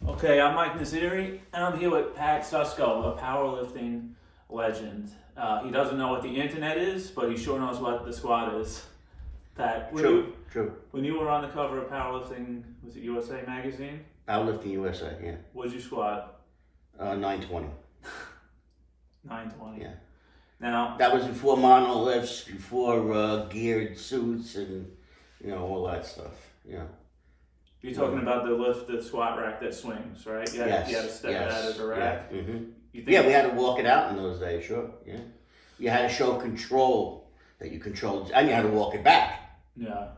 Okay, I'm Mike Naziri, and I'm here with Pat Susco, a powerlifting legend. He doesn't know what the internet is, but he sure knows what the squat is. Pat, True. when you were on the cover of Powerlifting, was it USA Magazine? Powerlifting USA, yeah. What did you squat? 920. 920. Yeah. Now, That was before monoliths, before geared suits and, all that stuff, you're talking about the squat rack that swings, right? You had to step it out of the rack. Yeah. Mm-hmm. You think Yeah, we had to walk it out in those days, sure, yeah. You had to show control, that you controlled, and you had to walk it back, Yeah.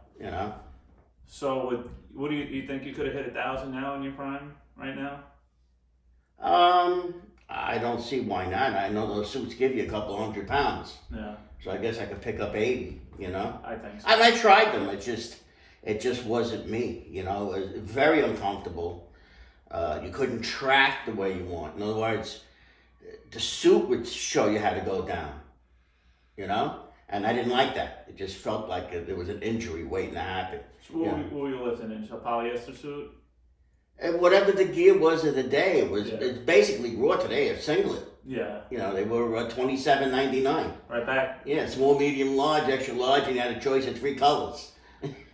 So, what do you think you could have hit 1,000 now in your prime, right now? I don't see why not. I know those suits give you a couple hundred pounds. Yeah. So I guess I could pick up 80, I think so. And I tried them, it just wasn't me, It was very uncomfortable. You couldn't track the way you want. In other words, the suit would show you how to go down, And I didn't like that. It just felt like there was an injury waiting to happen. So what were you lifting in? A polyester suit? And whatever the gear was of the day, it's basically raw today, a singlet. Yeah. They were $27.99. Right back. Yeah, small, medium, large, extra large, and you had a choice of 3 colors.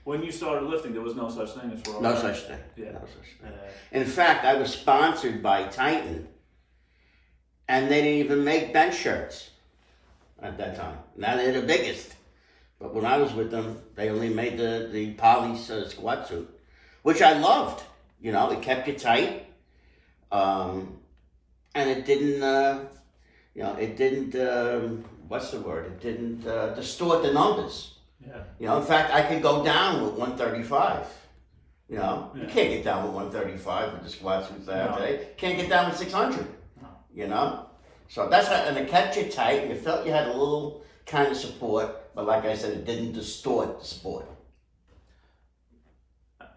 When you started lifting, there was no such thing as raw. No such thing. Yeah. No such thing. In fact, I was sponsored by Titan, and they didn't even make bench shirts at that time. Now they're the biggest. But when I was with them, they only made the poly squat suit, which I loved. It kept you tight, and it didn't, what's the word? It didn't distort the numbers. Yeah. In fact, I could go down with 135. You can't get down with 135 with the squat suits they have today. Can't get down with 600. No. So that's how, and it kept you tight, and you felt you had a little kind of support, but like I said, it didn't distort the sport.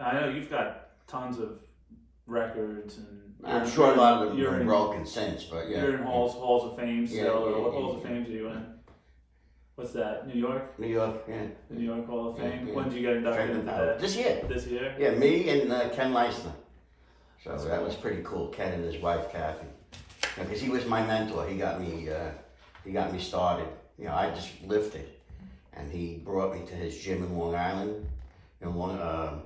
I know you've got tons of records, and I'm sure a lot of them have been broken since, but yeah. You're in halls of fame still. What halls of fame do you in? What's that? New York? New York, yeah. The New York Hall of Fame. Yeah. When did you get inducted into that? This year. This year? Yeah, me and Ken Leisner. So that was pretty cool. Ken and his wife Kathy, because he was my mentor. He got me started. I just lifted, and he brought me to his gym in Long Island, Iron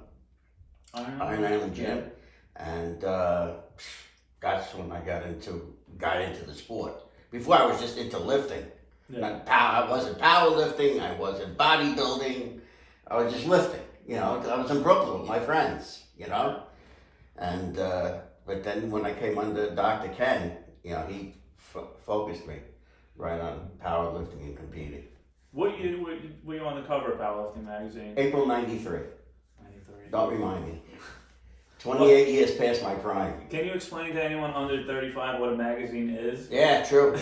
Island Gym, and that's when I got into the sport. Before I was just into lifting. Yeah. I wasn't powerlifting. I wasn't bodybuilding. I was just lifting. I was in Brooklyn with my friends. And but then when I came under Dr. Ken, he focused me right on powerlifting and competing. What year were you on the cover of Powerlifting Magazine? April '93. 93. Don't remind me. 28 years past my prime. Can you explain to anyone under 35 what a magazine is? Yeah, true.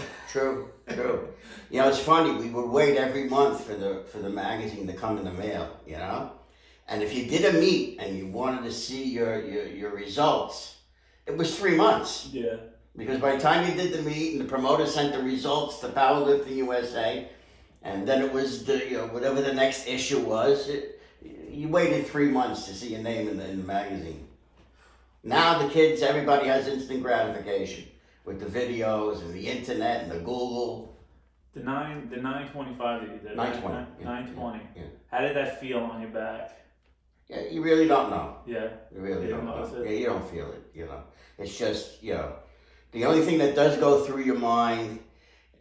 It's funny. We would wait every month for the magazine to come in the mail. And if you did a meet and you wanted to see your results, it was 3 months. Yeah. Because by the time you did the meet and the promoter sent the results to Powerlifting USA, and then it was whatever the next issue was, you waited 3 months to see your name in the magazine. Now the kids, everybody has instant gratification with the videos and the internet and the Google. The 925 that you did. 920. Right? Yeah. 920. Yeah. How did that feel on your back? Yeah, you really don't know. Yeah. You really don't know. It. Yeah, you don't feel it. It's just the only thing that does go through your mind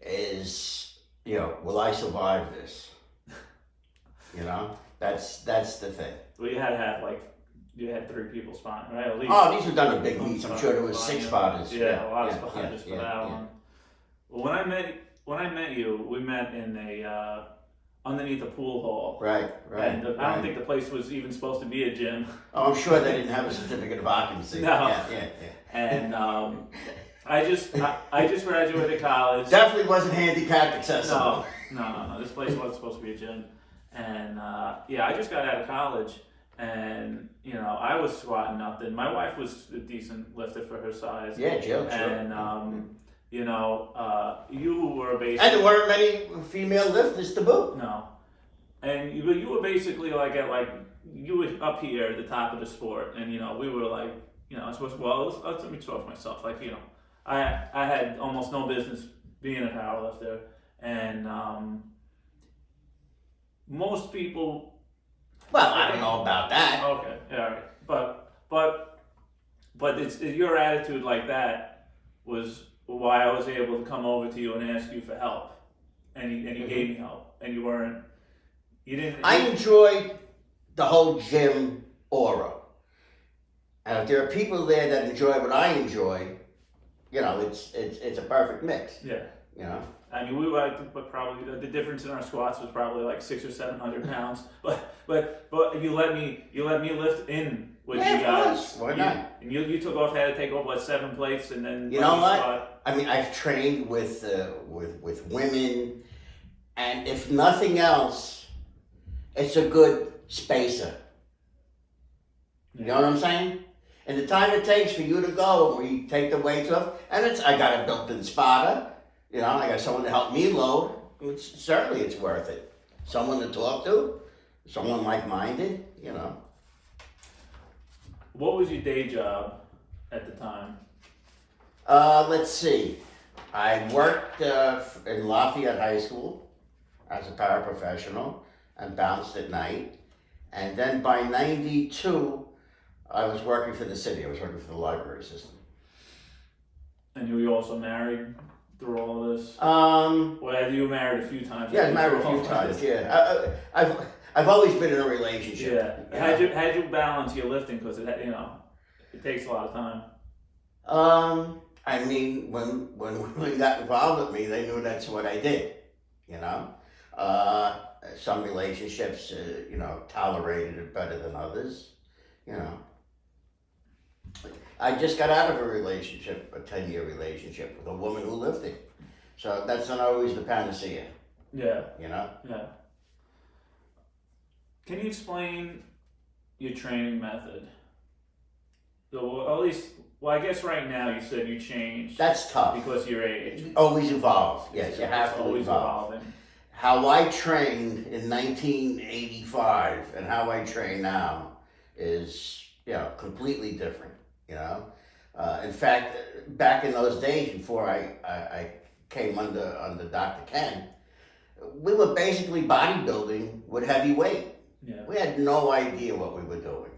is will I survive this? That's the thing. Well, you had to have you had 3 people spotting, right? At least. Oh, these were done in big meets. I'm sure there was 6 spotters. Yeah, a lot of spotters for that one. Well, when I met you, we met in a underneath a pool hall. Right. And I don't think the place was even supposed to be a gym. Oh, I'm sure they didn't have a certificate of occupancy. No. Yeah. And I just graduated college. Definitely wasn't handicapped accessible. No. This place wasn't supposed to be a gym. And I just got out of college. And, I was squatting nothing. My wife was a decent lifter for her size. Yeah, Jill. And, you were basically... And there weren't many female lifters to boot. No. And you were basically you were up here at the top of the sport. And, we were you know, I suppose, well, let me talk for myself. Like, you know, I had almost no business being a powerlifter, and most people. Well, I don't know about that. Okay, yeah, all right. But it's your attitude like that was why I was able to come over to you and ask you for help, and you gave me help, and you didn't. I enjoyed the whole gym aura. And if there are people there that enjoy what I enjoy, you know, it's a perfect mix. Yeah. You know. I mean, we were, but probably the difference in our squats was probably like 600 or 700 pounds. But you let me lift in with you guys. Of course. Why not? And you took off, had to take off like 7 plates, and then you know what? Squat. I mean, I've trained with women, and if nothing else, it's a good spacer. You know what I'm saying? And the time it takes for you to go, and we take the weights off, and I got a built-in spotter. You know, I got someone to help me load. Certainly it's worth it. Someone to talk to, someone like-minded, you know. What was your day job at the time? Let's see. I worked in Lafayette High School as a paraprofessional and bounced at night. And then by 92, I was working for the city. I was working for the library system. And you were also married through all of this? Well, you were married a few times. Yeah, I was married a few times, yeah. I've always been in a relationship. Yeah. How'd you balance your lifting? Because it takes a lot of time. I mean, when women got involved with me, they knew that's what I did, you know. Some relationships, you know, tolerated it better than others, you know. I just got out of a relationship, a 10-year relationship with a woman who lifted. So that's not always the panacea. Yeah. You know? Yeah. Can you explain your training method? So, at least, well, I guess right now you said you changed. That's tough. Because of your age. Always evolve. Yes, you have to always evolve. Evolving. How I trained in 1985 and how I train now is, you know, completely different, you know. In fact, back in those days before I came under Dr. Ken, we were basically bodybuilding with heavy weight. Yeah. We had no idea what we were doing.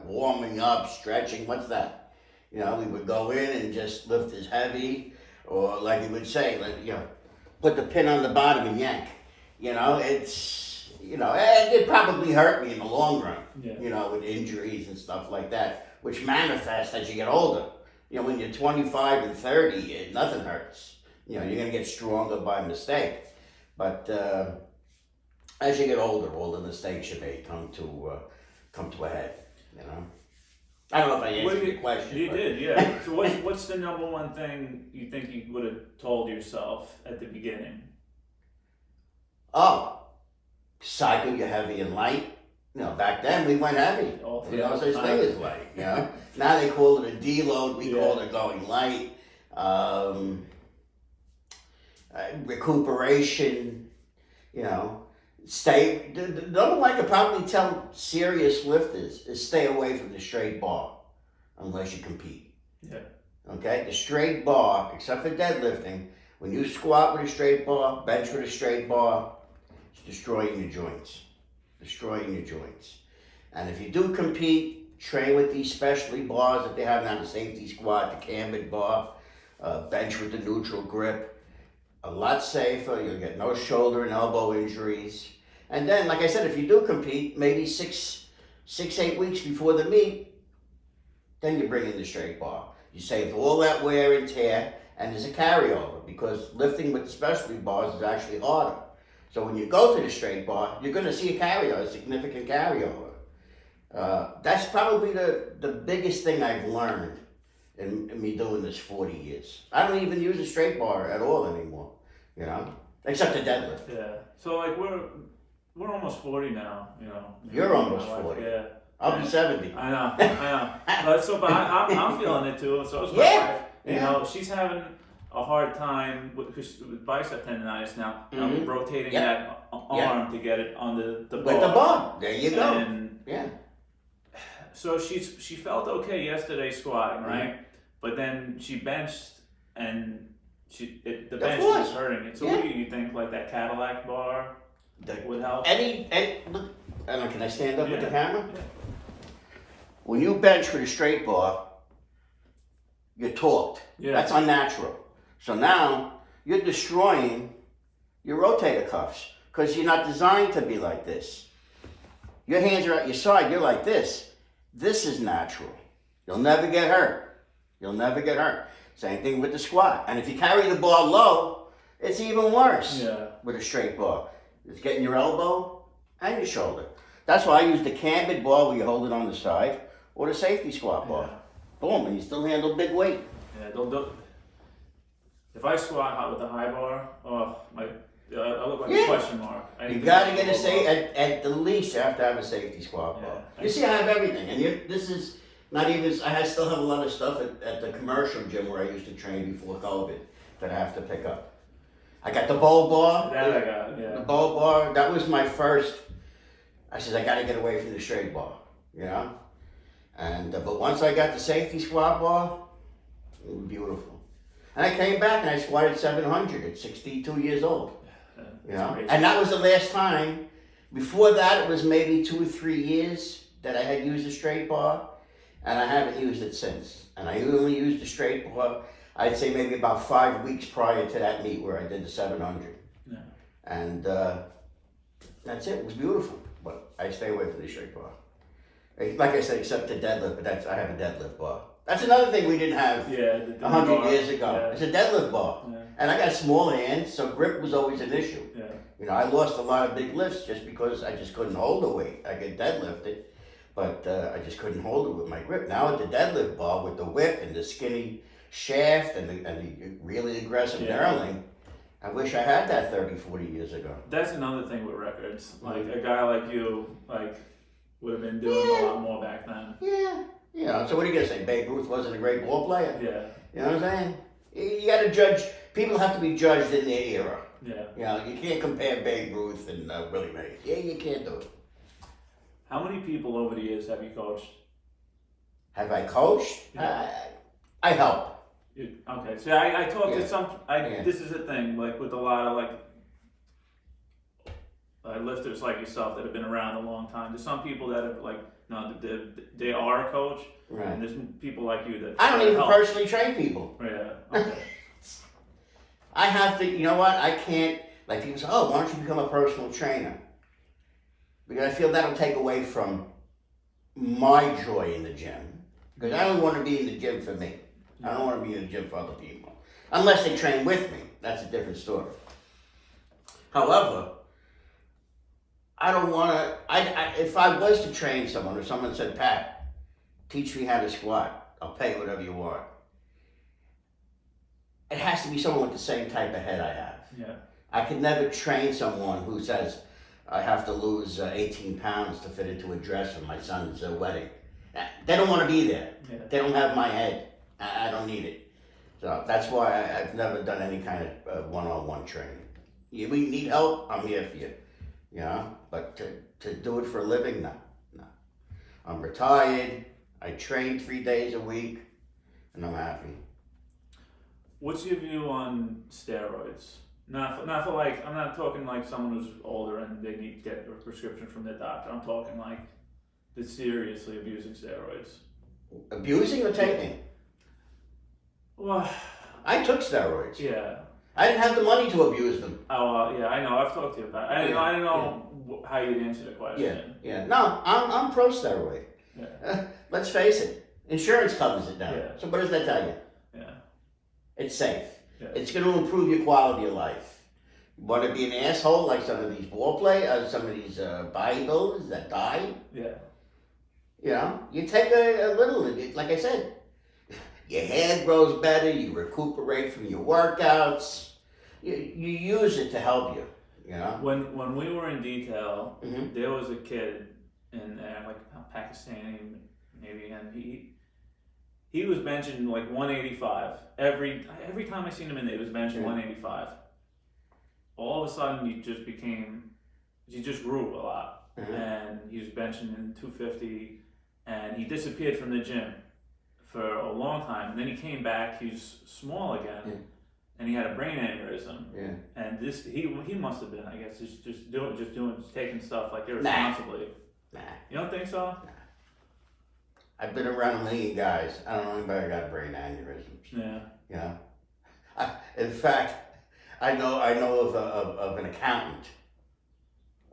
Warming up, stretching, what's that? You know, we would go in and just lift as heavy, or like you would say, like, you know, put the pin on the bottom and yank. You know, it's, you know, it did probably hurt me in the long run, you know, with injuries and stuff like that, which manifests as you get older. You know, when you're 25 and 30, nothing hurts. You know, you're going to get stronger by mistake. But as you get older, all the mistakes you made come to a head, you know. I don't know if I answered your question. You did, yeah. So what's the number one thing you think you would have told yourself at the beginning? Oh, cycle your heavy and light. You know, back then we went heavy. There was no such thing as light, you know. Now they call it a deload, we call it going light. Recuperation, you know. The number one I could probably tell serious lifters is stay away from the straight bar unless you compete. Yeah. Okay? The straight bar, except for deadlifting, when you squat with a straight bar, bench with a straight bar, it's destroying your joints. Destroying your joints. And if you do compete, train with these specialty bars that they have now, the safety squat, the cambered bar, bench with the neutral grip. A lot safer, you'll get no shoulder and elbow injuries. And then, like I said, if you do compete, maybe 8 weeks before the meet, then you bring in the straight bar. You save all that wear and tear, and there's a carryover, because lifting with the specialty bars is actually harder. So when you go to the straight bar, you're going to see a significant carryover. That's probably the biggest thing I've learned in me doing this 40 years. I don't even use a straight bar at all anymore, you know, except the deadlift. Yeah. So like we're almost 40 now, you know. You're almost 40. Yeah. I'll be 70. I know. But I'm feeling it too. So is my wife. You know, she's having a hard time with bicep tendonitis now. I'm rotating that arm to get it on the bar. With the bar. There you go. And So she felt okay yesterday squatting, right? But then she benched and the bench was hurting it. So what do you think? Like that Cadillac bar would help? Look, can I stand up with the Yeah. camera? Yeah. When you bench with a straight bar, you're torqued. Yeah. That's unnatural. So now you're destroying your rotator cuffs because you're not designed to be like this. Your hands are at your side, you're like this. This is natural. You'll never get hurt. You'll never get hurt. Same thing with the squat. And if you carry the bar low, it's even worse with a straight bar. It's getting your elbow and your shoulder. That's why I use the cambered bar where you hold it on the side or the safety squat bar. Boom, and you still handle big weight. Yeah, don't. If I squat with the high bar, I look like a question mark. You gotta get at the least you have to have a safety squat bar. You see, I have everything, and this is not even. I still have a lot of stuff at the commercial gym where I used to train before COVID that I have to pick up. I got the bowl bar. That I got, yeah. The bowl bar. That was my first. I said I gotta get away from the straight bar, you know. And but once I got the safety squat bar, it was beautiful. And I came back and I squatted 700 at 62 years old. You know, and that was the last time. Before that, it was maybe 2 or 3 years that I had used a straight bar, and I haven't used it since. And I only used the straight bar, I'd say maybe about 5 weeks prior to that meet where I did the 700. Yeah. And that's it. It was beautiful, but I stay away from the straight bar. Like I said, except the deadlift, but I have a deadlift bar. That's another thing we didn't have 100 years ago. Yeah. It's a deadlift bar. Yeah. And I got small hands, so grip was always an issue. Yeah. You know, I lost a lot of big lifts just because I just couldn't hold the weight. I could deadlift it, but I just couldn't hold it with my grip. Now with the deadlift bar, with the whip and the skinny shaft and the really aggressive knurling, I wish I had that 30, 40 years ago. That's another thing with records. Like a guy like you, would have been doing a lot more back then. Yeah. You know, so what are you going to say? Babe Ruth wasn't a great ball player? Yeah. You know what I'm saying? You got to judge. People have to be judged in their era. Yeah. You know, you can't compare Babe Ruth and Willie Mays. Yeah, you can't do it. How many people over the years have you coached? Have I coached? Yeah. I help. Okay. So I talked to some. This is a thing. Like with a lot of lifters like yourself that have been around a long time. There's some people that have they are a coach, right? And there's people like you that I don't even personally train people. Yeah. Okay. I have to. You know what? I can't. Like people say, "Oh, why don't you become a personal trainer?" Because I feel that'll take away from my joy in the gym. Because I don't want to be in the gym for me. I don't want to be in the gym for other people, unless they train with me. That's a different story. However, I don't want to. If I was to train someone, or someone said, "Pat, teach me how to squat. I'll pay you whatever you want." It has to be someone with the same type of head I have. Yeah. I could never train someone who says, "I have to lose 18 pounds to fit into a dress for my son's wedding." They don't want to be there. Yeah. They don't have my head. I don't need it. So that's why I've never done any kind of one-on-one training. You need help, I'm here for you. You know, but to do it for a living, no. I'm retired. I train 3 days a week, and I'm happy. What's your view on steroids? Not for like, I'm not talking like someone who's older and they need to get a prescription from their doctor. I'm talking like they're seriously abusing steroids. Abusing or taking? Well, I took steroids. Yeah. I didn't have the money to abuse them. Oh, yeah, I know. I've talked to you about it. I don't know how you'd answer the question. Yeah. No, I'm pro steroid. Yeah. Let's face it. Insurance covers it now. Yeah. So what does that tell you? Yeah. It's safe. Yeah. It's going to improve your quality of life. You want to be an asshole like some of these ball players, some of these bodybuilders that die? Yeah. You know, you take a little, like I said, your hair grows better, you recuperate from your workouts, you use it to help you, you know? When we were in detail, there was a kid in there, like Pakistani maybe, and he was benching like 185. Every time I seen him in there, he was benching 185. All of a sudden, he just grew a lot. And he was benching in 250, and he disappeared from the gym for a long time. And then he came back. He was small again, Yeah. and he had a brain aneurysm. Yeah. And he must have been, I guess, just taking stuff like irresponsibly. Nah. You don't think so? Nah. I've been around a million guys. I don't know anybody got brain aneurysms. Yeah. You know, in fact, I know of an accountant.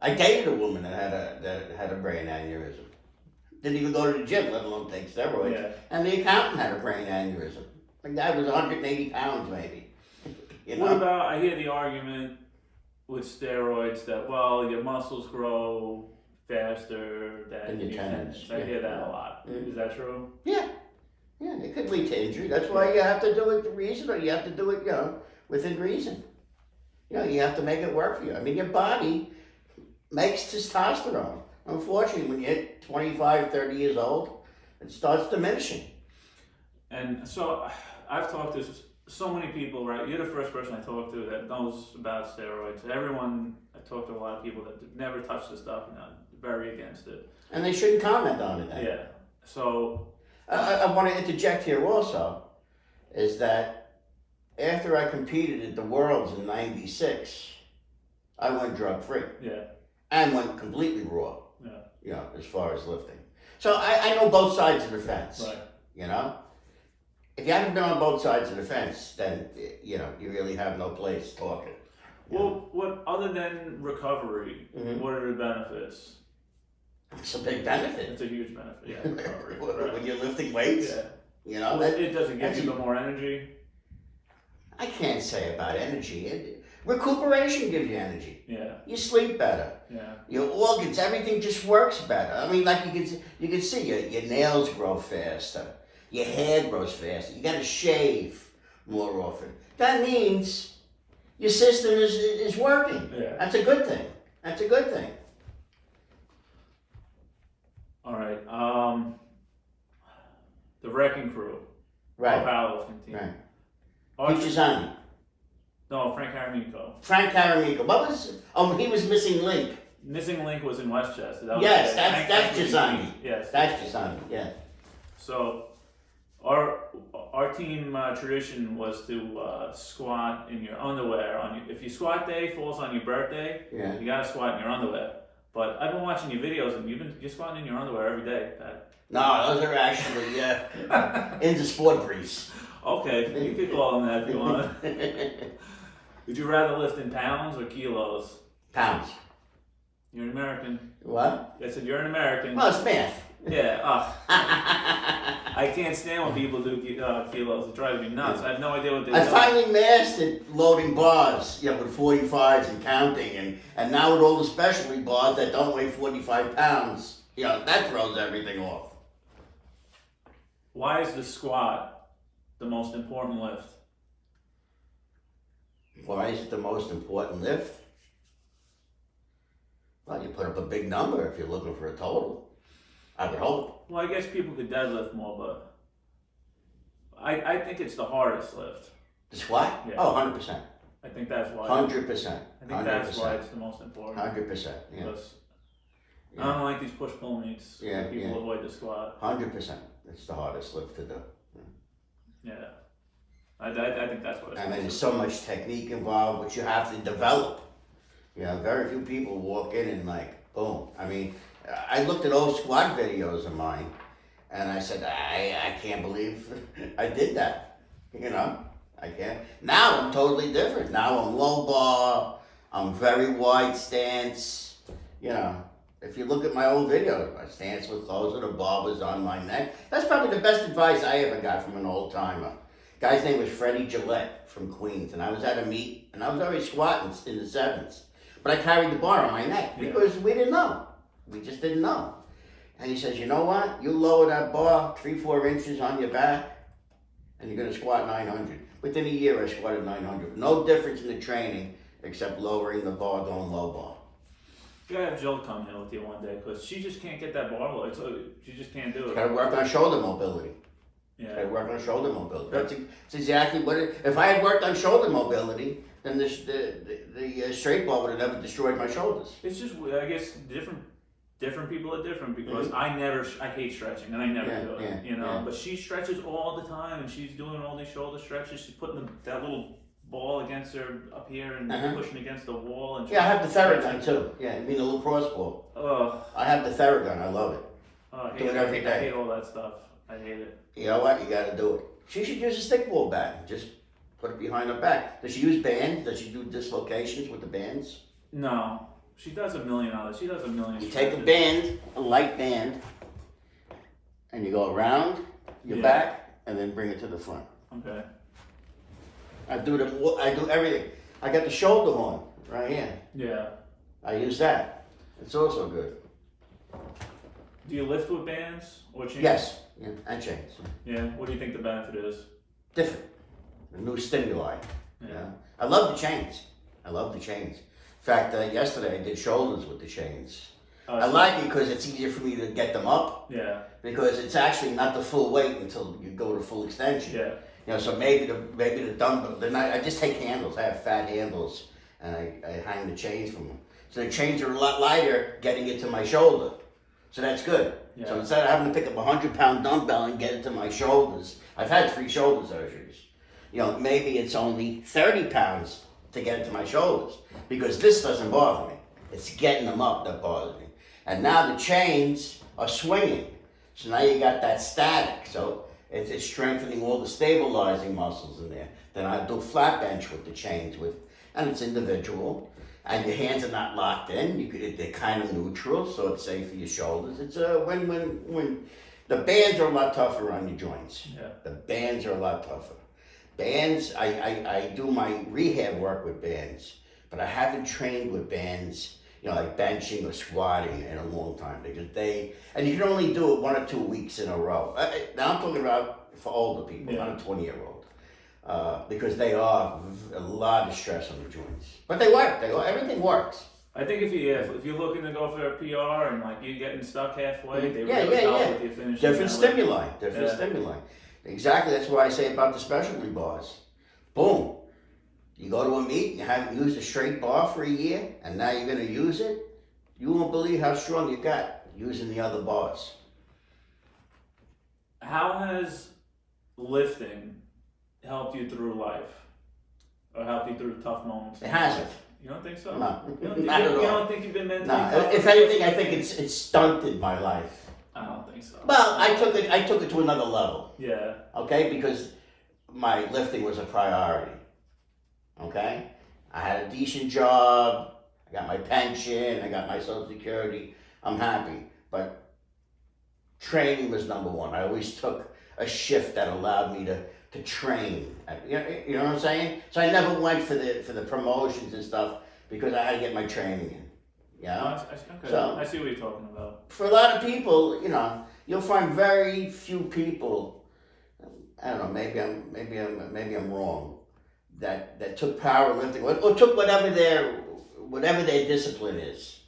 I dated a woman that had a brain aneurysm. Didn't even go to the gym, let alone take steroids. Yeah. And the accountant had a brain aneurysm. The guy was 180 pounds, maybe. You know? What about, I hear the argument with steroids that, well, your muscles grow faster than your your tendons. tendons. I hear that a lot. Mm. Is that true? Yeah. Yeah, it could lead to injury. That's why you have to do it reasonably. You have to do it, within reason. You have to make it work for you. I mean, your body makes testosterone. Unfortunately, when you hit 25, 30 years old, it starts diminishing. And so I've talked to so many people, right? You're the first person I talked to that knows about steroids. Everyone, I talked to a lot of people that never touched the stuff and are very against it. And they shouldn't comment on it then. Yeah. So I want to interject here also, is that after I competed at the Worlds in '96, I went drug-free. Yeah. And went completely raw. Yeah. As far as lifting. So I know both sides of the fence. Right. If you haven't been on both sides of the fence, then, you really have no place talking. Well, what other than recovery, what are the benefits? It's a big benefit. It's a huge benefit, yeah. Recovery. When you're lifting weights, Well, it doesn't give you more energy. I can't say about energy. Recuperation gives you energy. Yeah. You sleep better. Yeah. Your organs, everything just works better. I mean, like you can see your nails grow faster. Your hair grows faster. You got to shave more often. That means your system is working. Yeah. That's a good thing. That's a good thing. All right. The Wrecking Crew. Right. Powerlifting team. Right. Pichizani. No, Frank Caramico. Frank Caramico. What was? Oh, he was missing link. Missing link was in Westchester. That was Yes, that's Gisani. Yes. That's Gisani. Yeah. So, our team tradition was to squat in your underwear. If your squat day falls on your birthday, Yeah. you gotta squat in your underwear. But I've been watching your videos, and you're squatting in your underwear every day, Pat. No, those are actually into sport briefs. Okay, you could call them that if you want. Would you rather lift in pounds or kilos? Pounds. You're an American. What? I said you're an American. Well, it's math. Yeah. I can't stand when people do kilos. It drives me nuts. I have no idea what they do. I finally mastered loading bars, with 45s and counting, and now with all the specialty bars that don't weigh 45 pounds, that throws everything off. Why is the squat the most important lift? Why is it the most important lift? Well, you put up a big number if you're looking for a total. I would hope. Well, I guess people could deadlift more, but I think it's the hardest lift. The squat? Yeah. Oh, 100%. I think that's why. 100%. I think that's why it's the most important. 100%. Yeah. Because I don't like these push-pull meets where people avoid the squat. 100%. It's the hardest lift to do. Yeah. I think that's what it's I mean, there's so much technique involved, which you have to develop. Very few people walk in and boom. I mean, I looked at old squat videos of mine, and I said, I can't believe I did that. I can't. Now I'm totally different. Now I'm low bar. I'm very wide stance. If you look at my old videos, my stance was closer, the bar was on my neck. That's probably the best advice I ever got from an old timer. Guy's name was Freddie Gillette from Queens, and I was at a meet, and I was already squatting in the sevens. But I carried the bar on my neck because we didn't know. We just didn't know. And he says, you know what? You lower that bar 3-4 inches on your back, and you're going to squat 900. Within a year, I squatted 900. No difference in the training except lowering the bar, going low bar. You gotta have Jill come here with you one day because she just can't get that bar low. She just can't do it. Got to work on shoulder mobility. Yeah. Got to work on shoulder mobility. That's exactly what it. If I had worked on shoulder mobility, then the straight bar would have never destroyed my shoulders. It's just, I guess, different different people are different because I hate stretching and I never do it, you know. But she stretches all the time and she's doing all these shoulder stretches. She's putting that little ball against her up here and pushing against the wall. And I have the Theragun too. Yeah, I mean the little crossbow. I have the Theragun. I love it. Do it every day. I hate all that stuff. I hate it. You know what? You got to do it. She should use a stick ball bag. Just put it behind her back. Does she use bands? Does she do dislocations with the bands? No. She does a million others. She does a million. You take a band, a light band, and you go around your back, and then bring it to the front. Okay. I do everything. I got the shoulder horn right here. Yeah. I use that. It's also good. Do you lift with bands or chains? Yes, and chains. Yeah. What do you think the benefit is? Different. A new stimuli. Yeah. I love the chains. In fact, yesterday I did shoulders with the chains. I like it because it's easier for me to get them up. Yeah. Because it's actually not the full weight until you go to full extension. Yeah. You know, so maybe the dumbbell. I just take handles. I have fat handles, and I hang the chains from them. So the chains are a lot lighter, getting it to my shoulder. So that's good. Yeah. So instead of having to pick up a 100-pound dumbbell and get it to my shoulders, I've had 3 shoulder surgeries. You know, maybe it's only 30 pounds to get it to my shoulders because this doesn't bother me. It's getting them up that bothers me. And now the chains are swinging. So now you got that static. So it's strengthening all the stabilizing muscles in there. Then I do flat bench with the chains and it's individual. And your hands are not locked in. They're kind of neutral, so it's safe for your shoulders. It's a win-win-win. The bands are a lot tougher on your joints. Yeah. The bands are a lot tougher. Bands, I do my rehab work with bands, but I haven't trained with bands, you know, like benching or squatting in a long time because and you can only do it 1 or 2 weeks in a row. Now I'm talking about for older people, not a 20-year-old, because they are a lot of stress on the joints. But they work. Everything works. I think if you're looking to go for a PR and like you're getting stuck halfway, they really help with your finishing. Different stimuli. Exactly, that's what I say about the specialty bars. Boom. You go to a meet and you haven't used a straight bar for a year, and now you're going to use it. You won't believe how strong you got using the other bars. How has lifting helped you through life? Or helped you through tough moments? It hasn't. You don't think so? No, not at all. You don't think you've been mentally tough? If anything, I think it's stunted my life. I don't think so. Well, I took it to another level. Yeah. Okay, because my lifting was a priority. Okay, I had a decent job. I got my pension. I got my Social Security. I'm happy, but training was number one. I always took a shift that allowed me to train. You know what I'm saying? So I never went for the promotions and stuff because I had to get my training in. Yeah. Okay. So, I see what you're talking about. For a lot of people, you know, you'll find very few people. I don't know. Maybe I'm wrong. That took powerlifting or took whatever their discipline is,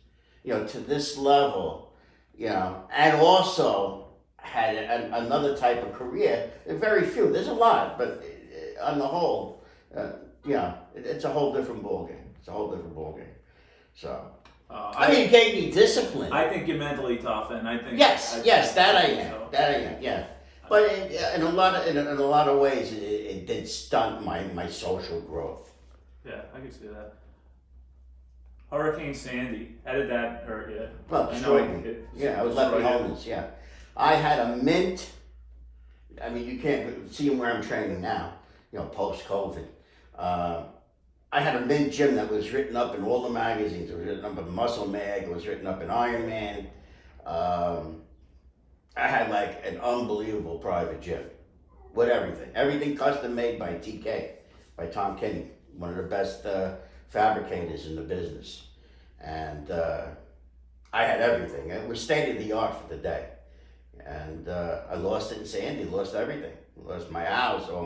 you know, to this level, you know, and also had another type of career. Very few. There's a lot, but on the whole, you know, it's a whole different ballgame. So. It gave me discipline. I think you're mentally tough, and I think that I am. Yeah, but in a lot of ways, it did stunt my social growth. Yeah, I can see that. Hurricane Sandy, how did that hurt you? Well, destroyed me. I was left homeless. Yeah, I had a mint. I mean, you can't see where I'm training now. You know, post COVID. I had a mint gym that was written up in all the magazines. It was written up in Muscle Mag. It was written up in Iron Man. I had like an unbelievable private gym with everything. Everything custom made by TK, by Tom Kinney, one of the best fabricators in the business. And I had everything. It was state of the art for the day. And I lost it in Sandy, lost everything. Lost my house, all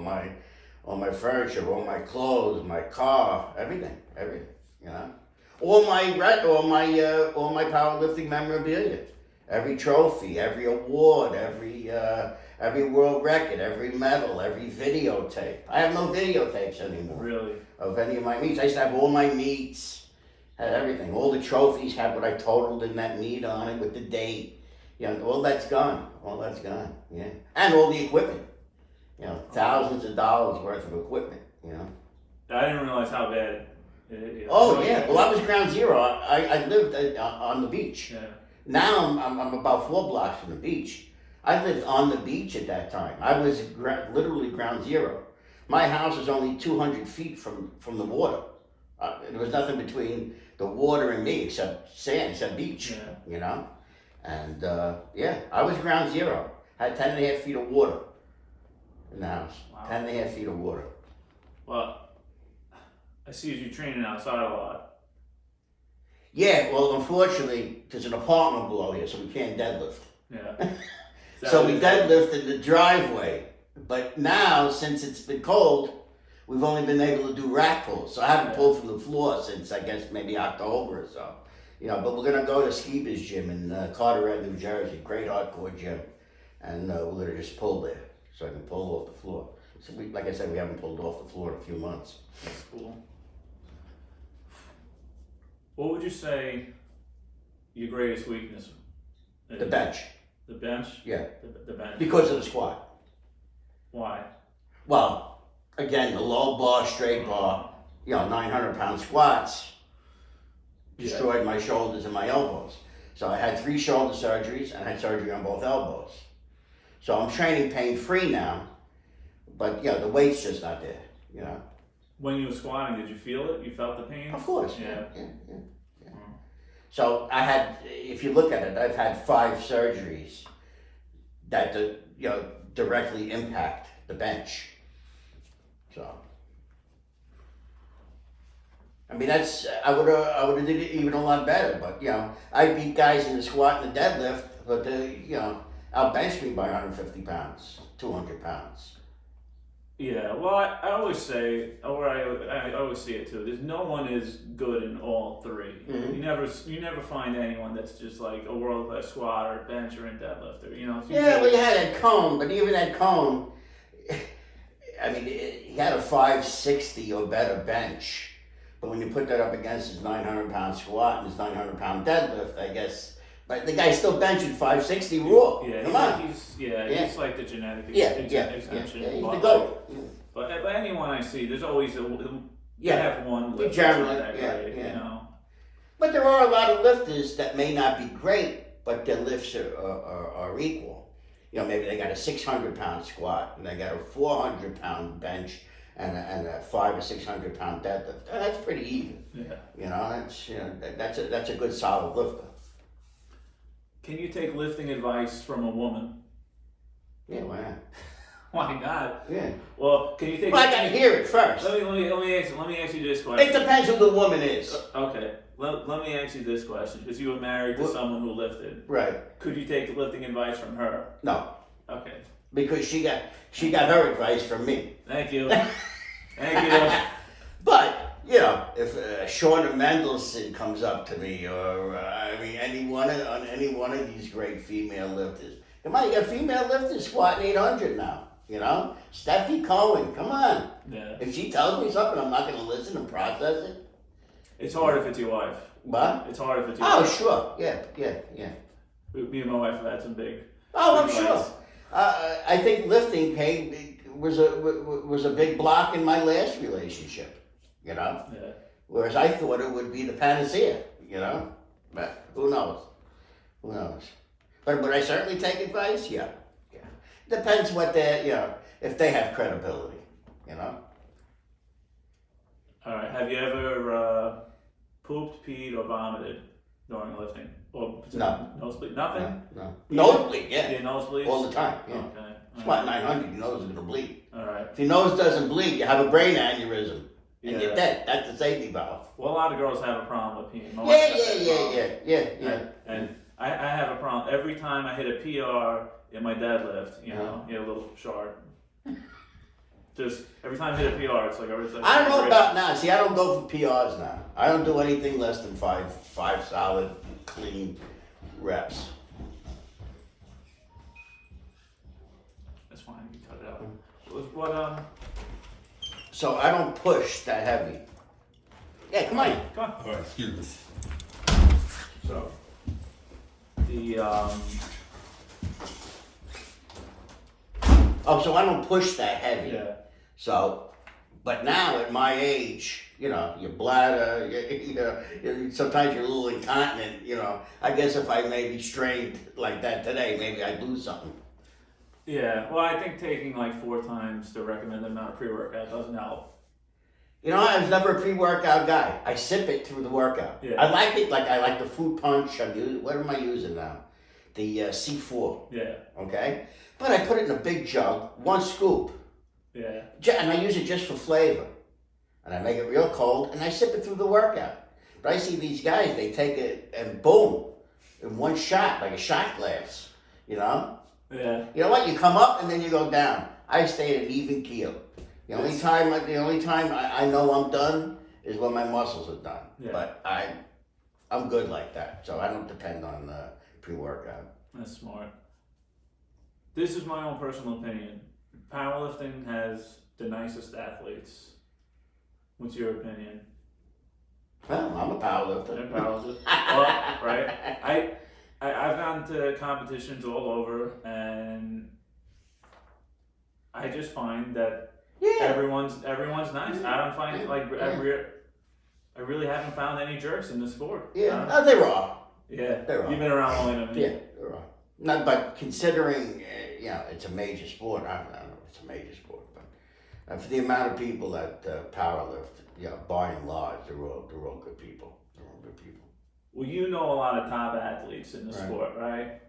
my furniture, all my clothes, my car, everything, you know. All my powerlifting memorabilia, every trophy, every award, every world record, every medal, every videotape. I have no videotapes anymore. Really? Of any of my meets. I used to have all my meets, Had everything. All the trophies had what I totaled in that meet on it with the date. You know, all that's gone. All that's gone. Yeah. And all the equipment. You know, thousands of dollars worth of equipment. You know. I didn't realize how bad. Oh yeah. Well, I was ground zero. I lived on the beach. Yeah. Now I'm about 4 blocks from the beach. I lived on the beach at that time. I was literally ground zero. My house is only 200 feet from the water. There was nothing between the water and me except sand, except beach. Yeah. You know, and yeah, I was ground zero. I had 10.5 feet of water in the house. Wow. 10.5 feet of water. Well, I see you training outside a lot. Yeah, well, unfortunately, there's an apartment below here, so we can't deadlift. Yeah. So we deadlifted the driveway. But now, since it's been cold, we've only been able to do rack pulls. So I haven't pulled from the floor since, I guess, maybe October or so. You know, but we're going to go to Skeeter's gym in Carteret, New Jersey. Great hardcore gym. And we're going to just pull there so I can pull off the floor. So, like I said, we haven't pulled off the floor in a few months. That's cool. What would you say your greatest weakness is? The bench. The bench? Yeah. The bench. Because of the squat. Why? Well, again, the low bar, straight bar, 900-pound squats destroyed my shoulders and my elbows. So I had 3 shoulder surgeries and I had surgery on both elbows. So I'm training pain-free now, but the weight's just not there, When you were squatting, did you feel it? You felt the pain? Of course. Yeah. So I had, if you look at it, I've had 5 surgeries that directly impact the bench. So, I mean, I would have did it even a lot better, but I beat guys in the squat and the deadlift, but they outbenched me by 150 pounds, 200 pounds. Yeah, well, I always say, or I always see it too. There's no one is good in all 3. Mm-hmm. You never find anyone that's just like a world class squat or bench or deadlifter. Yeah, well, you had Ed Cohn, but even Ed Cohn, I mean, he had a 560 or better bench, but when you put that up against his 900-pound squat and his 900-pound deadlift, I guess. But the guy's still benching 560 raw. Yeah, come on. He's like the genetic exemption. He's the GOAT. But anyone I see, there's always you have one lifter generally, that great, But there are a lot of lifters that may not be great, but their lifts are equal. Maybe they got a 600-pound squat and they got a 400-pound bench and a 500 or 600-pound deadlift. And that's pretty even. Yeah. That's a good solid lifter. Can you take lifting advice from a woman? Yeah, why not? Why not? Yeah. Well, can you take? Well, I gotta hear it first. Let me ask you this question. It depends who the woman is. Okay. Let me ask you this question, because you were married to someone who lifted. Right. Could you take lifting advice from her? No. Okay. Because she got her advice from me. Thank you. Thank you. But if Shauna Mendelson comes up to me, or any one of these great female lifters, come on, you got female lifters squatting 800 now. Steffi Cohen, come on. Yeah. If she tells me something, I'm not going to listen and process it. It's hard if it's your wife. What? It's hard if it's your wife. Oh, sure. Yeah. Me and my wife have had some big. Oh, I'm advice. sure. I think lifting was a big block in my last relationship. Yeah. Whereas I thought it would be the panacea. But who knows? But would I certainly take advice? Yeah. Depends what if they have credibility. All right. Have you ever pooped, peed, or vomited during lifting? Or No. Nosebleed? Nothing? No. Nosebleed, yeah. Yeah, nosebleeds? All the time, yeah. Okay. Squat 900, your nose is going to bleed. All right. If your nose doesn't bleed, you have a brain aneurysm. And you're dead. That's the safety valve. Well, a lot of girls have a problem with peeing. Yeah. And I have a problem. Every time I hit a PR in my deadlift, you know, a little short. Just every time I hit a PR, it's like every. I don't know about now. See, I don't go for PRs now. I don't do anything less than five solid, clean reps. That's fine. You can cut it out. What So I don't push that heavy. Yeah, come on. Come on. All right, excuse me. So, the, Oh, so I don't push that heavy. yeah, So, but now at my age, you know, your bladder, sometimes you're a little incontinent, you know. I guess if I maybe strained like that today, maybe I'd lose something. yeah, well, I think taking like 4 times the recommended amount of pre-workout doesn't help. You know, I was never a pre-workout guy. I sip it through the workout. Yeah. I like it, like I like the Fruit Punch. What am I using now? The C4, Yeah, okay? But I put it in a big jug, 1 scoop. yeah, And I use it just for flavor. And I make it real cold, and I sip it through the workout. But I see these guys, they take it and boom, in 1 shot, like a shot glass, you know? yeah. You know what? You come up and then you go down. I stay at an even keel. The only time I know I'm done is when my muscles are done. Yeah. But I'm good like that, so I don't depend on pre-workout. That's smart. This is my own personal opinion. Powerlifting has the nicest athletes. What's your opinion? Well, I'm a powerlifter. They're powerlifters. Well, right? I've gone to competitions all over, and I just find that Yeah. everyone's nice. I don't find I really haven't found any jerks in the sport. Yeah. No, they're raw. Yeah. They're raw. You've been around longer than me. Yeah, they're raw. No, but considering, it's a major sport. I don't know if it's a major sport, but for the amount of people that powerlift, by and large, they're all good people. They're all good people. Well, you know a lot of top athletes in the Right. sport, right?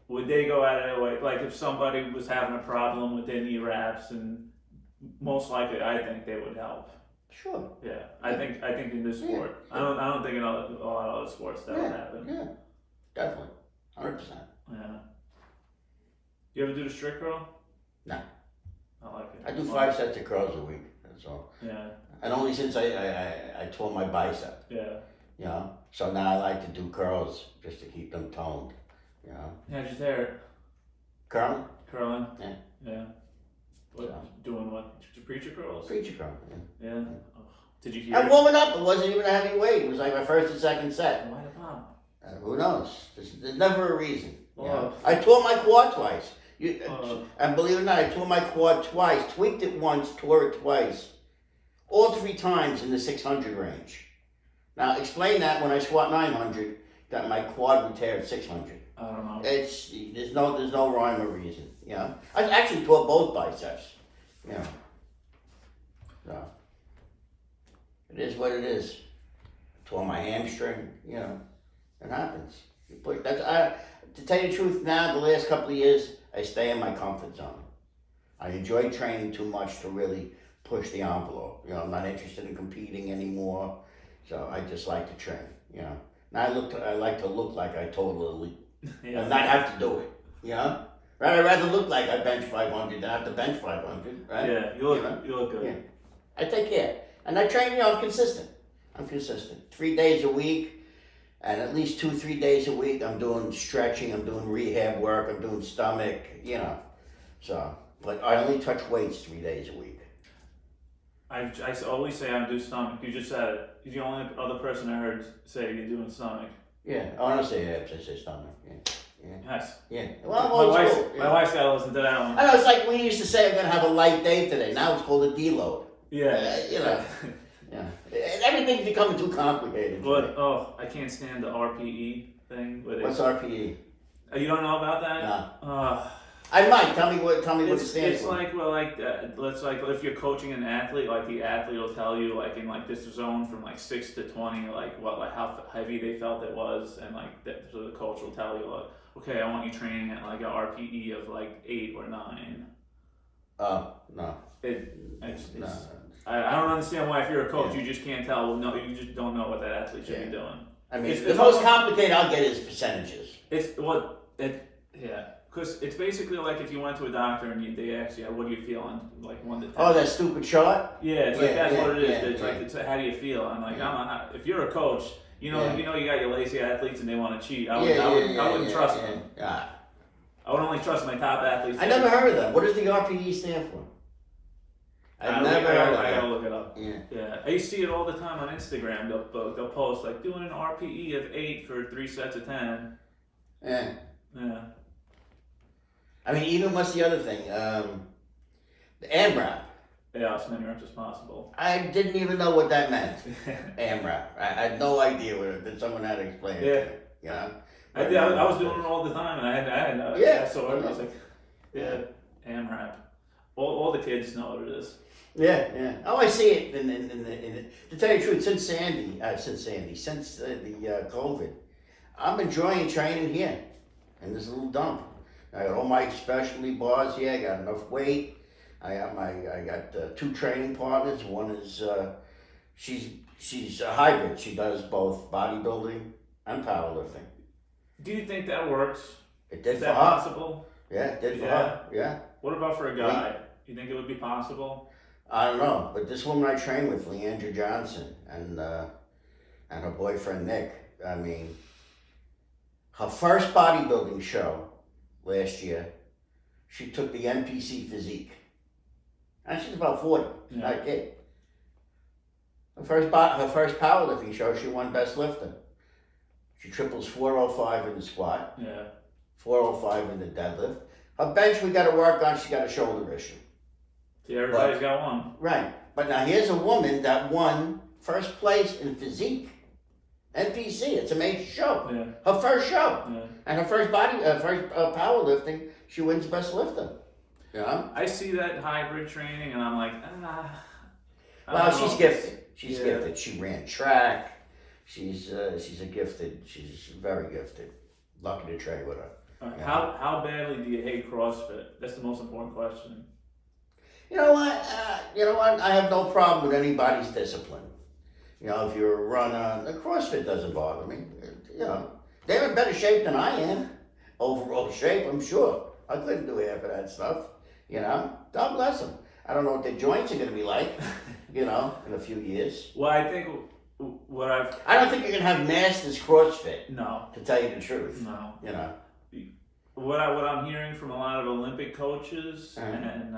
Would they go out of their way? Like if somebody was having a problem with their knee wraps, and most likely, I think they would help. Sure. Yeah, I think in this sport, I don't think in a lot of other sports that would happen. Yeah, definitely, 100%. Yeah. You ever do the strict curl? No. I like it. I do 5 sets of curls a week. That's all. Yeah. And only since I tore my bicep, Yeah. So now I like to do curls just to keep them toned, How'd you tear it? Curling? Curling. Yeah. Yeah. What? So. Doing what? Did you preacher curls? Preacher curl. Yeah. Yeah. Oh. Did you hear? I'm warming up. It wasn't even a heavy weight. It was like my first and second set. Why the pop? Who knows? There's never a reason. Oh. I tore my quad twice. Oh. And believe it or not, I tore my quad twice. Tweaked it once, tore it twice. All 3 times in the 600 range. Now explain that when I squat 900, that my quad would tear at 600. I don't know. There's no rhyme or reason. I actually tore both biceps. So it is what it is. Tore my hamstring. It happens. You push. To tell you the truth, now the last couple of years, I stay in my comfort zone. I enjoy training too much to really push the envelope. I'm not interested in competing anymore, so I just like to train. Now I like to look like I totally and not have to do it. I'd rather look like I bench 500 than have to bench 500. Right? Yeah, you look good. Yeah. I take care, and I train. I'm consistent. 3 days a week. And at least 2-3 days a week, I'm doing stretching, I'm doing rehab work, I'm doing stomach, So, but I only touch weights 3 days a week. I always say I do stomach. You just said it. You're the only other person I heard say you're doing stomach. Yeah, I don't say abs, I say stomach. Yeah. Yes. Yeah. Well, My wife's got to listen to that one. I know, it's like we used to say I'm going to have a light day today. Now it's called a deload. Yeah. Yeah. Everything's becoming too complicated. But I can't stand the RPE thing. What's RPE? You don't know about that? No. I might. Tell me what it stands it's for. Let's if you're coaching an athlete, like the athlete will tell you like in like this zone from like 6 to 20, like how heavy they felt it was, and like that, so the coach will tell you like, okay, I want you training at like a RPE of like 8 or 9. No. No. I don't understand why if you're a coach you just can't tell. No, you just don't know what that athlete should be doing. I mean, the most complicated I'll get is percentages. Because it's basically like if you went to a doctor and they ask you, what do you feel on like 1 to 10? Oh, that stupid chart? Yeah, it's like that's what it is. Yeah, it's like it's how do you feel? I'm like, if you're a coach, you got your lazy athletes and they want to cheat. I wouldn't trust them. Yeah. I would only trust my top athletes. I never heard of that. What does the RPE stand for? I've never heard of I gotta that. look it up. Yeah. Yeah, I see it all the time on Instagram. They'll post like doing an RPE of 8 for 3 sets of 10. Yeah. Yeah. I mean, even what's the other thing? The AMRAP. Yeah, as many reps as possible. I didn't even know what that meant. AMRAP. I had no idea what it. Then someone had to explain it to me. You know. I was doing it all the time, and I had I saw it. I was like, yeah, AMRAP. All the kids know what it is. Yeah, yeah. Oh, I see it. To tell you the truth, since the COVID, I'm enjoying training here in this little dump. I got all my specialty bars here. I got enough weight. I got 2 training partners. One is she's a hybrid. She does both bodybuilding and powerlifting. Do you think that works? It did Is for that her. possible? Yeah, it did for her. Yeah. What about for a guy? You think it would be possible? I don't know, but this woman I train with, Leandra Johnson, and her boyfriend Nick. I mean, her first bodybuilding show last year, she took the NPC physique, and she's about 40. Yeah. Not a kid. Her first powerlifting show, she won best lifter. She triples 405 in the squat. Yeah. 405 in the deadlift. Her bench we got to work on. She got a shoulder issue. See, everybody's got one. Right. But now here's a woman that won first place in physique. NPC, it's a major show. Yeah. Her first show. Yeah. And her first powerlifting, she wins best lifter. Yeah. I see that hybrid training, and I'm like, Well, she's gifted. She's Yeah. gifted. She ran track. She's very gifted. Lucky to train with her. Yeah. How badly do you hate CrossFit? That's the most important question. You know what? I have no problem with anybody's discipline. You know, if you're a runner, the CrossFit doesn't bother me. You know, they're in better shape than I am. Overall shape, I'm sure. I couldn't do half of that stuff. You know, God bless them. I don't know what their joints are going to be like. You know, in a few years. Well, I think I don't think you're going to have masters CrossFit. No. To tell you the truth. No. You know. What I'm hearing from a lot of Olympic coaches Uh-huh. and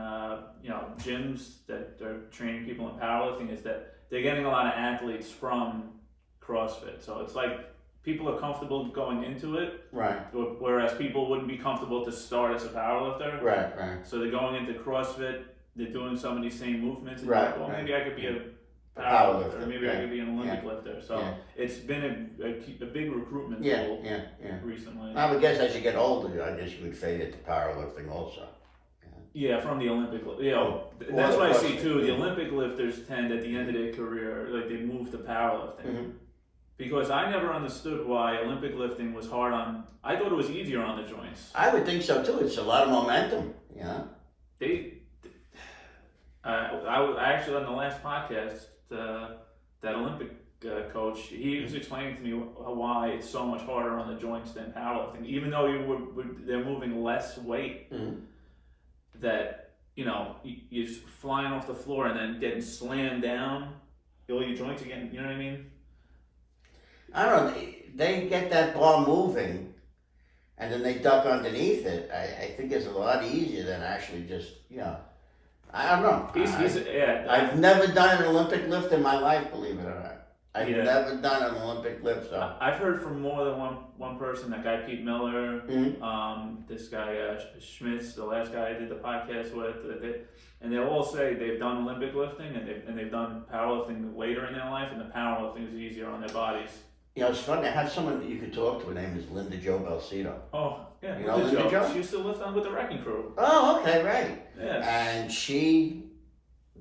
gyms that are training people in powerlifting is that they're getting a lot of athletes from CrossFit. So it's like people are comfortable going into it, Right. whereas people wouldn't be comfortable to start as a powerlifter. Right. So they're going into CrossFit. They're doing some of these same movements. And Right, they're like, well, right. maybe I could be a powerlifter, powerlifter, or maybe I yeah, could be an Olympic lifter. So yeah. it's been a big recruitment Yeah. tool Yeah. recently. I would guess as you get older, I guess you would fade into powerlifting also. Yeah, from the Olympic, that's the what I see CrossFit, too. The yeah. Olympic lifters tend at the end of their career, like they move to powerlifting. Mm-hmm. Because I never understood why Olympic lifting was hard on. I thought it was easier on the joints. I would think so too. It's a lot of momentum. Yeah. I actually on the last podcast, that Olympic coach, he was explaining to me why it's so much harder on the joints than powerlifting, even though they're moving less weight. Mm-hmm. That you're just flying off the floor and then getting slammed down. All your joints again. You know what I mean? I don't know. They get that bar moving, and then they duck underneath it. I think it's a lot easier than actually just I don't know. I've never done an Olympic lift in my life, believe it or not. I've never done an Olympic lift. So I've heard from more than one person. That guy Pete Miller, this guy Schmitz, the last guy I did the podcast with, and they'll all say they've done Olympic lifting and they've done powerlifting later in their life, and the powerlifting is easier on their bodies. It's funny. I have someone that you could talk to. Her name is Linda Jo Balsito. Oh, yeah. You know Linda Jo? She used to lift on with the Wrecking Crew. Oh, okay, right. Yeah. And she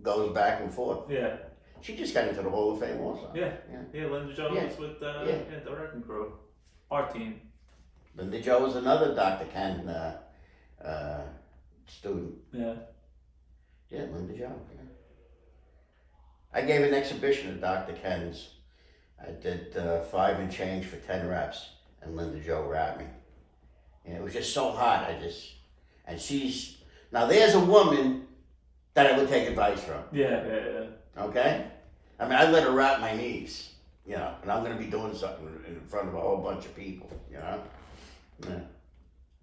goes back and forth. Yeah. She just got into the Hall of Fame also. Yeah. Linda Jo was with the Wrecking Crew. Our team. Linda Jo was another Dr. Ken student. Yeah. Yeah, Linda Jo. Yeah. I gave an exhibition at Dr. Ken's. I did 5 and change for 10 reps, and Linda Jo wrapped me. And it was just so hot. And she's, now there's a woman that I would take advice from. Yeah. Okay? I mean, I let her wrap my knees, and I'm going to be doing something in front of a whole bunch of people, Yeah.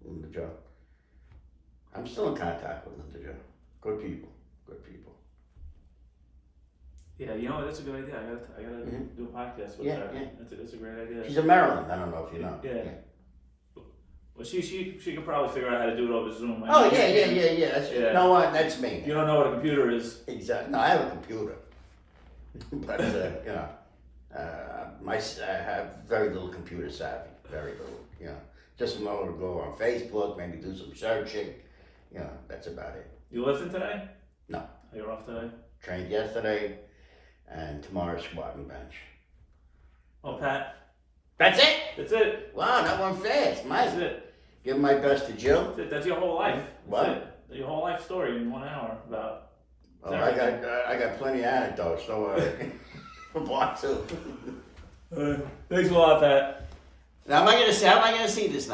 Linda Jo. I'm still in contact with Linda Jo. Good people. Yeah, you know what? That's a good idea. I gotta do a podcast with her. Yeah. That's a great idea. She's in Maryland. I don't know if you know. Yeah. Well, she could probably figure out how to do it over Zoom. Oh yeah. That's, Yeah. You know what? That's me. You don't know what a computer is. Exactly. No, I have a computer, but you know, I have very little computer savvy. Very little. You know, just know to go on Facebook, maybe do some searching. You know, that's about it. You lifting today? No. Are you off today? Trained yesterday, and tomorrow squat and bench. Oh, Pat. That's it. That's it. Wow, that went fast, Mike. That's it. Give my best to Jill. That's it. That's your whole life. What? That's it. Your whole life story in 1 hour about. Oh, I got plenty of anecdotes. Don't worry. Part two. Thanks a lot, Pat. Now, how am I gonna see this now?